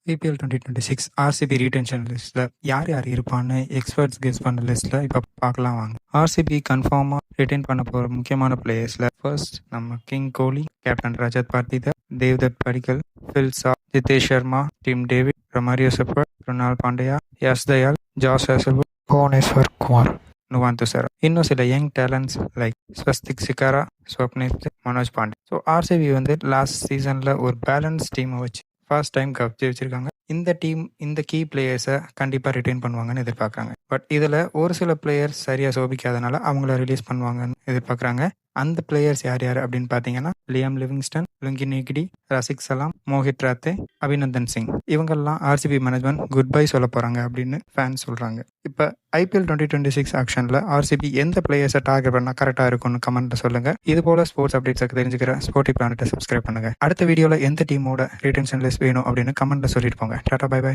IPL 2026 RCB retention லிஸ்ட்டில் யார் யார் இருப்பான்னு எக்ஸ்பர்ட்ஸ் கெஸ் பண்ண லிஸ்ட்டில் இப்போ பார்க்கலாம் வாங்க. ஆர்சிபி கன்ஃபார்மாக ரிட்டைன் பண்ண போகிற முக்கியமான பிளேயர்ஸில் ஃபர்ஸ்ட் நம்ம king Kohli, captain Rajat Patidar, Devdutt Padikkal, Phil சா, Jitesh Sharma, Tim David, Romario Shepherd, Krunal Pandya, Yash Dayal, Josh Hazlewood, Bhuvneshwar Kumar, Nuwan Thushara. இன்னும் சில young talents like Swastik Chikara, Swapnil, Manoj Pandey. So RCB last சீசனில் ஒரு பேலன்ஸ் டீமை வச்சு ஃபர்ஸ்ட் டைம் கப் ஜெயிச்சிருக்காங்க. இந்த டீம் இந்த கீ பிளேயர்ஸை கண்டிப்பாக ரிட்டைன் பண்ணுவாங்கன்னு எதிர்பார்க்குறாங்க. பட் இதில் ஒரு சில பிளேயர்ஸ் சரியாக சோபிக்காதனால அவங்கள ரிலீஸ் பண்ணுவாங்கன்னு எதிர்பார்க்குறாங்க. அந்த பிளேயர்ஸ் யார் யார் அப்படின்னு பார்த்தீங்கன்னா Liam Livingstone, Lungi Ngidi, Rasikh Salam, Mohit Rathee, Abhinandan Singh. இவங்கெல்லாம் ஆர்சிபி மேனேஜ்மெண்ட் குட் பை சொல்ல போகிறாங்க அப்படின்னு ஃபேன்ஸ் சொல்கிறாங்க. இப்போ ஐபிஎல் 2026 ஆக்ஷனில் ஆர்சிபி எந்த பிளேயர்ஸை டார்கெட் பண்ணால் கரெக்டாக இருக்கும்னு கமெண்ட்டில் சொல்லுங்கள். இது போல் ஸ்போர்ட்ஸ் அப்டேட்ஸுக்கு தெரிஞ்சுக்கிற ஸ்போர்ட்டி பிளானட்டை சப்ஸ்கிரைப் பண்ணுங்கள். அடுத்த வீடியோவில் எந்த டீமோட ரீடென்ஷன் லிஸ்ட் வேணும் அப்படின்னு கமெண்ட்டில் சொல்லிட்டு போங்க. Tata, bye by.